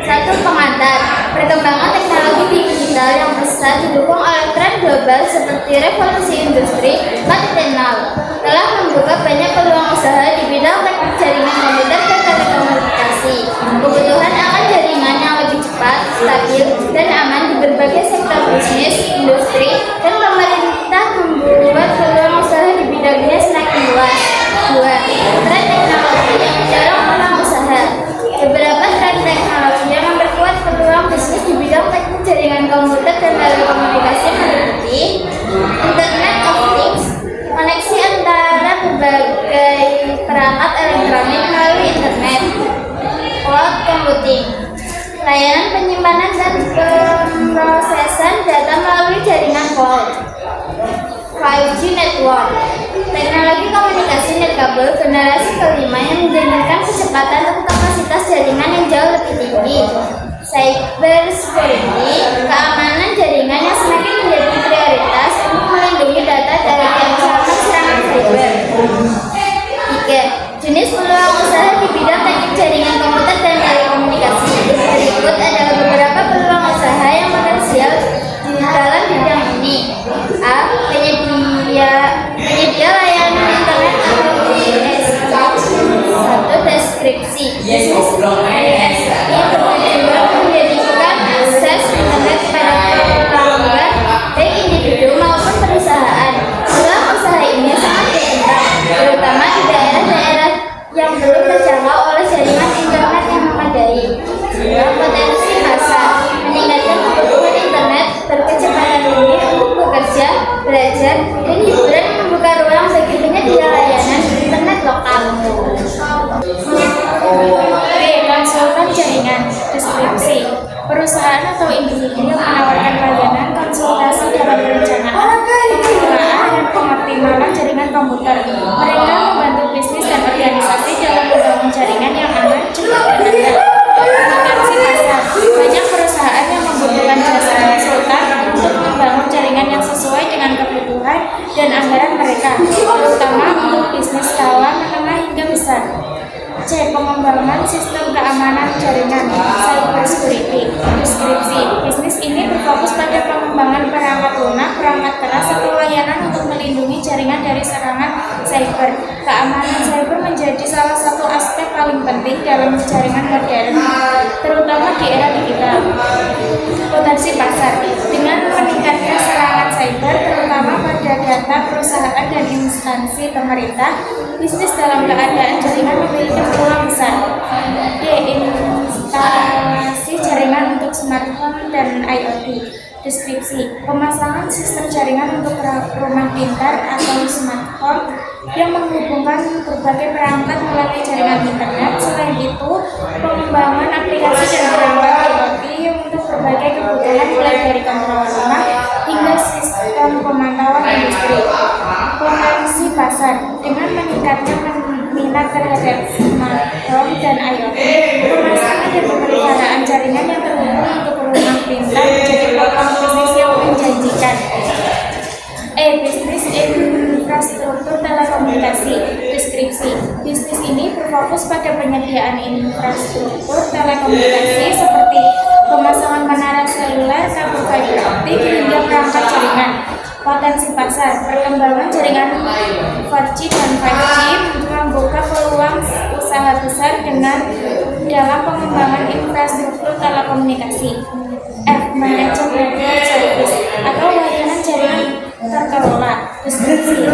Satu, pengantar. Perkembangan teknologi digital yang pesat didukung oleh tren global seperti revolusi industri 4.0 telah membuka banyak peluang usaha di bidang teknik jaringan komputer dan telekomunikasi. Kebutuhan akan jaringan yang lebih cepat, stabil, dan aman di berbagai sektor bisnis, industri, dan pemerintah membuat peluang usaha di bidangnya semakin luas. 2. Tren teknologi yang mendorong peluang usaha. Beberapa tren teknologi yang memperkuat peluang bisnis di bidang teknik jaringan komputer dan telekomunikasi meliputi Internet of Things, koneksi antara berbagai perangkat elektronik melalui internet, cloud computing, layanan penyimpanan dan pemrosesan data melalui jaringan cloud, 5G network, teknologi komunikasi netkabel generasi kelima yang menjanjikan kecepatan dan kapasitas jaringan yang jauh lebih tinggi, cyber security, keamanan jaringan yang semakin menjadi prioritas untuk melindungi data dari ancaman serangan cyber. 3. Jenis peluang usaha di bidang teknik jaringan komputer dan telekomunikasi. Berikut adalah beberapa peluang usaha yang potensial di dalam bidang ini. A. Penyedia layanan internet atau ISP. 1. Deskripsi. Bisnis ISP bertujuan menjadikan akses internet pada pelanggan baik individu maupun perusahaan. Peluang usaha ini sangat berkembang, terutama di daerah-daerah yang belum terjangkau oleh jaringan internet yang memadai. 2. Potensi pasar. Meningkatkan kebutuhan internet berkecepatan tinggi untuk bekerja, belajar, dan hiburan, membuka ruang bagi penyedia layanan internet lokal. B. Konsultan jaringan. Deskripsi. Perusahaan atau individu yang menawarkan layanan konsultasi dalam perencanaan, pengelolaan, dan pengoptimalan jaringan komputer. Mereka membantu bisnis dan organisasi dalam membangun jaringan yang aman, cepat, dan andal. Potensi pasar. Banyak perusahaan yang membutuhkan jasa konsultan untuk membangun jaringan yang sesuai dengan kebutuhan dan anggaran mereka, terutama untuk bisnis skala menengah hingga besar. C. Pengembangan sistem keamanan jaringan, cyber security. Deskripsi. Bisnis ini berfokus pada pengembangan perangkat lunak, perangkat keras, atau layanan untuk melindungi jaringan dari serangan cyber. Keamanan cyber menjadi salah satu aspek paling penting dalam jaringan modern, terutama di era digital. Potensi pasar. Dengan meningkatnya serangan cyber, terutama pada data perusahaan dan instansi pemerintah, bisnis dalam keadaan jaringan memiliki peluang besar. D. Instalasi jaringan untuk smartphone dan IoT. Deskripsi. Pemasangan sistem jaringan untuk rumah pintar atau smartphone yang menghubungkan berbagai perangkat melalui jaringan internet. Selain itu, pengembangan aplikasi dan perangkat IoT untuk berbagai kebutuhan mulai dari kontrol rumah hingga sistem pemantauan industri. Potensi pasar. Dengan meningkatnya minat terhadap smartphone dan IoT, pemasangan dan pemeliharaan jaringan yang terhubung untuk rumah pintar menjadi peluang bisnis yang menjanjikan. E. Bisnis infrastruktur telekomunikasi. Deskripsi. Bisnis ini berfokus pada penyediaan infrastruktur telekomunikasi seperti pemasangan menara seluler, kabel fiber optik, hingga perangkat jaringan. Potensi pasar. Perkembangan jaringan 4G dan 5G membuka peluang usaha besar dalam pengembangan infrastruktur telekomunikasi. F. Manajemen network service atau layanan jaringan terkelola. Deskripsi.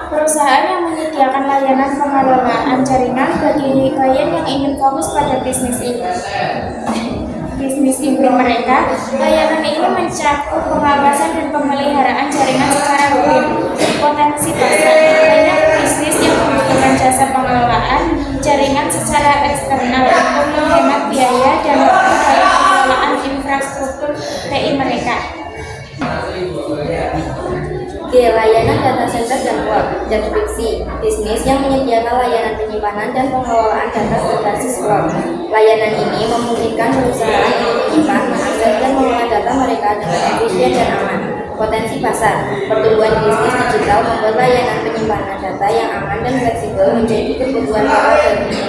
Perusahaan yang menyediakan layanan pengelolaan jaringan bagi klien yang ingin fokus pada bisnis inti mereka. Layanan ini mencakup pengawasan dan pemeliharaan jaringan secara rutin. Potensi pasar. Banyak bisnis yang membutuhkan jasa pengelolaan jaringan secara eksternal untuk menghemat biaya dan waktu dalam pengelolaan infrastruktur TI mereka. G. Layanan data center dan cloud. Deskripsi. Bisnis yang menyediakan layanan penyimpanan dan pengelolaan data berbasis cloud. Layanan ini memungkinkan perusahaan yang menyimpan, mengakses dan mengolah data mereka dengan efisien dan aman. Potensi pasar. Pertumbuhan bisnis digital membuat layanan penyimpanan data yang aman dan fleksibel menjadi kebutuhan para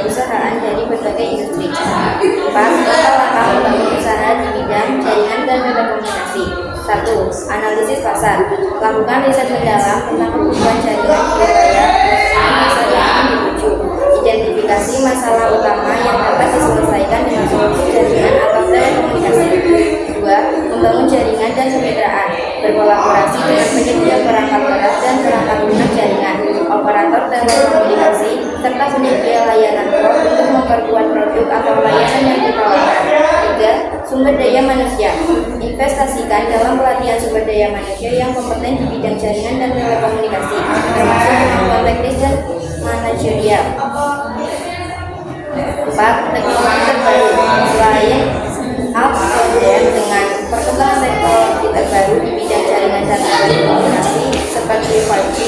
perusahaan dari berbagai industri. 4. Langkah-langkah membangun usaha di bidang jaringan dan telekomunikasi. 1. Analisis pasar. Lakukan riset mendalam tentang kebutuhan jaringan di wilayah pasar yang akan dituju. Identifikasi masalah utama yang dapat diselesaikan dengan solusi jaringan atau telekomunikasi. 2. Membangun jaringan dan kemitraan. Berkolaborasi dengan penyedia perangkat berat dan perangkat lunak jaringan, operator telekomunikasi, serta penyedia layanan cloud untuk memperkuat produk atau layanan yang ditawarkan. 3. Sumber daya manusia. Investasikan dalam pelatihan sumber daya manusia yang kompeten di bidang jaringan dan telekomunikasi, termasuk kemampuan teknis dan manajerial. 4. Teknologi terbaru. Selain up-to-date dengan perkembangan teknologi terbaru di bidang jaringan dan telekomunikasi seperti 5G,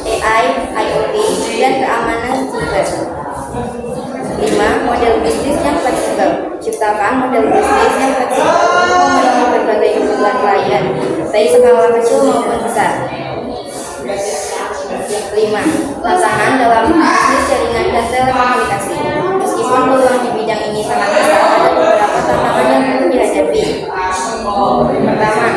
AI, IoT, dan keamanan siber. 5. Model bisnis yang fleksibel. Ciptakan model bisnis yang fleksibel untuk memenuhi berbagai kebutuhan klien, baik skala kecil maupun besar. 5. Tantangan dalam bisnis jaringan dan telekomunikasi. Meskipun peluang di bidang ini sangat besar, ada beberapa tantangan yang perlu dihadapi. Pertama,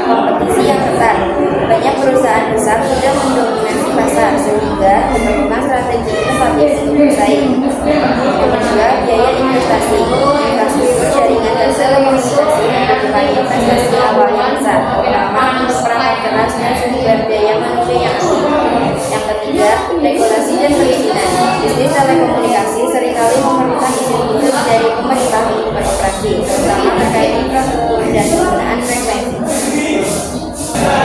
kompetisi yang ketat. Banyak perusahaan besar sudah mendominasi pasar sehingga diperlukan strategi inovatif untuk bersaing. Yang kedua, biaya investasi. Infrastruktur jaringan dan telekomunikasi membutuhkan investasi awal yang besar, terutama untuk perangkat keras dan sumber daya manusia yang aktif. Yang ketiga, regulasi dan perizinan. Bisnis telekomunikasi seringkali memerlukan izin khusus dari pemerintah untuk beroperasi, terutama terkait infrastruktur dan penggunaan frekuensi.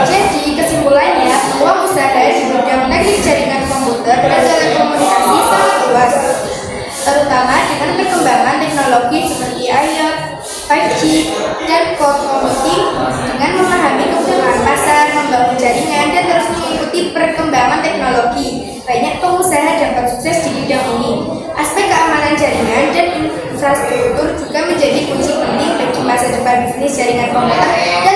Jadi kesimpulannya, peluang usaha di bidang teknik jaringan komputer dan telekomunikasi sangat luas, terutama dengan perkembangan teknologi seperti IoT, 5G, dan cloud computing. Dengan memahami kebutuhan pasar, membangun jaringan, dan terus mengikuti perkembangan teknologi, banyak pengusaha dapat sukses di bidang ini. Aspek keamanan jaringan dan infrastruktur juga menjadi kunci penting bagi masa depan bisnis jaringan komputer dan